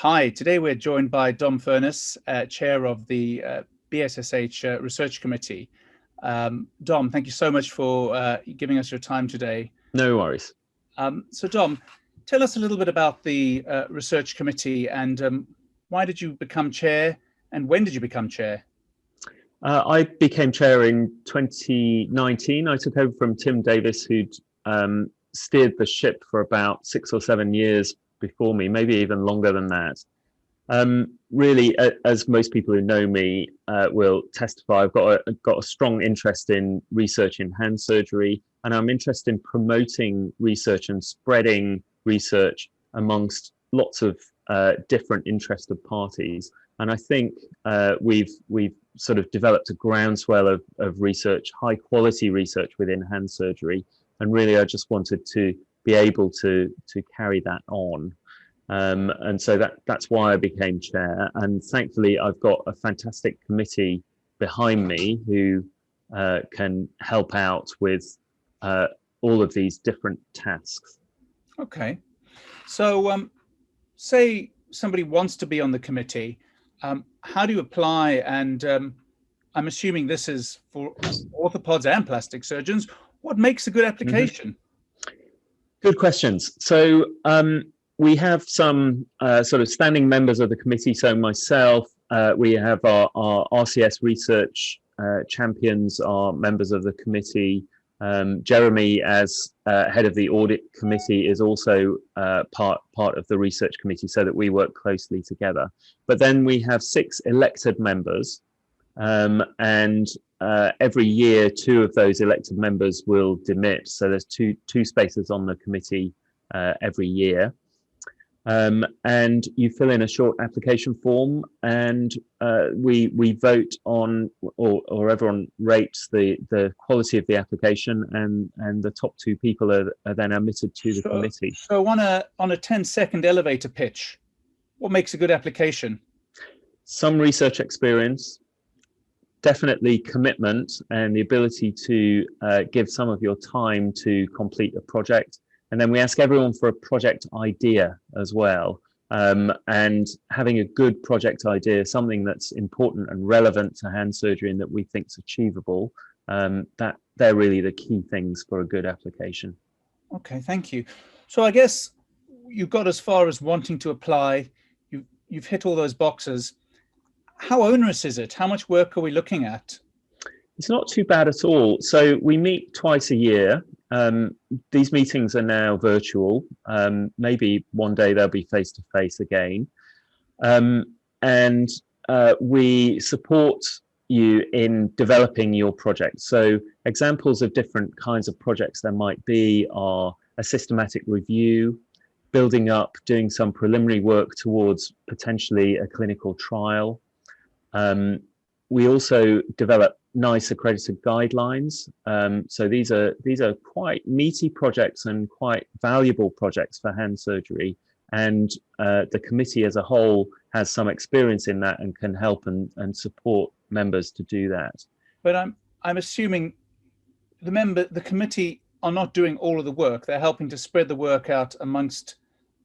Hi, today we're joined by Dom Furniss, Chair of the BSSH Research Committee. Dom, thank you so much for giving us your time today. No worries. So Dom, tell us a little bit about the Research Committee and why did you become Chair and when did you become Chair? I became chair in 2019. I took over from Tim Davis, who'd steered the ship for about 6 or 7 years before me, maybe even longer than that. Really, as most people who know me will testify, I've got a strong interest in research in hand surgery, and I'm interested in promoting research and spreading research amongst lots of different interested parties. And I think we've sort of developed a groundswell of research, high quality research within hand surgery. And really, I just wanted to be able to carry that on. And so that's why I became chair. And thankfully, I've got a fantastic committee behind me who can help out with all of these different tasks. Okay. So say somebody wants to be on the committee, how do you apply? And I'm assuming this is for orthopods and plastic surgeons. What makes a good application? Good questions. So we have some sort of standing members of the committee. So myself, we have our RCS research champions are members of the committee. Jeremy, as head of the audit committee, is also part of the research committee, so that we work closely together. But then we have 6 elected members, and every year 2 of those elected members will demit. So there's two spaces on the committee every year. And you fill in a short application form, and we vote on, or everyone rates the quality of the application, and the top 2 people are then admitted to the committee. So on a 10-second elevator pitch, what makes a good application? Some research experience, definitely commitment, and the ability to give some of your time to complete a project. And then we ask everyone for a project idea as well. And having a good project idea, something that's important and relevant to hand surgery and that we think is achievable, that they're really the key things for a good application. Okay, thank you. So I guess you've got as far as wanting to apply. You've hit all those boxes. How onerous is it? How much work are we looking at? It's not too bad at all. So we meet twice a year. These meetings are now virtual. Maybe one day they'll be face-to-face again. And we support you in developing your project. So examples of different kinds of projects there might be are a systematic review, building up, doing some preliminary work towards potentially a clinical trial. We also develop nice accredited guidelines. So these are quite meaty projects and quite valuable projects for hand surgery. And the committee as a whole has some experience in that and can help and support members to do that. But I'm assuming the committee are not doing all of the work. They're helping to spread the work out amongst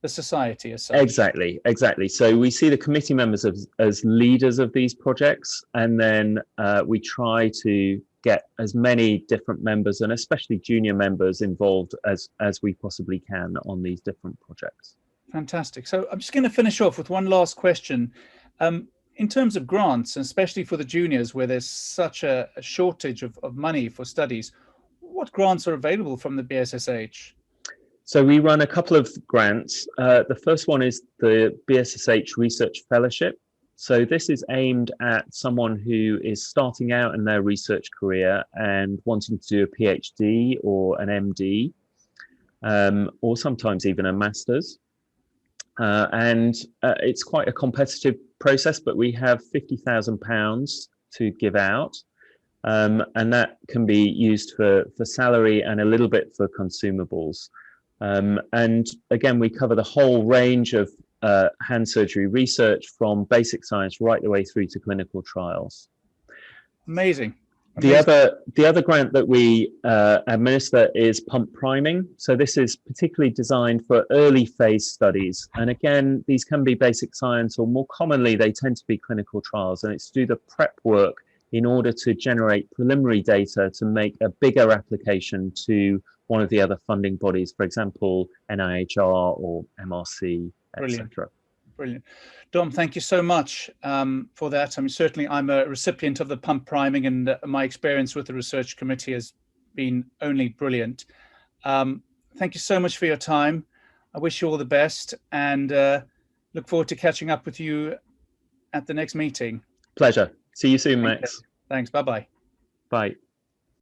the society as such. Exactly. So we see the committee members as leaders of these projects, and then we try to get as many different members, and especially junior members, involved as we possibly can on these different projects. Fantastic. So I'm just going to finish off with one last question. In terms of grants, and especially for the juniors, where there's such a shortage of money for studies, what grants are available from the BSSH? So we run a couple of grants. The first one is the BSSH Research Fellowship. So this is aimed at someone who is starting out in their research career and wanting to do a PhD or an MD, or sometimes even a master's. And it's quite a competitive process, but we have £50,000 to give out. And that can be used for salary and a little bit for consumables. And again, we cover the whole range of hand surgery research, from basic science right the way through to clinical trials. Amazing. The other grant that we administer is pump priming. So this is particularly designed for early phase studies. And again, these can be basic science, or more commonly, they tend to be clinical trials. And it's to do the prep work in order to generate preliminary data to make a bigger application to one of the other funding bodies, for example, NIHR or MRC, etc. Brilliant. Dom, thank you so much for that. I mean, certainly I'm a recipient of the pump priming, and my experience with the research committee has been only brilliant. Thank you so much for your time. I wish you all the best, and look forward to catching up with you at the next meeting. Pleasure. See you soon, Max. Thanks. Bye-bye. Bye.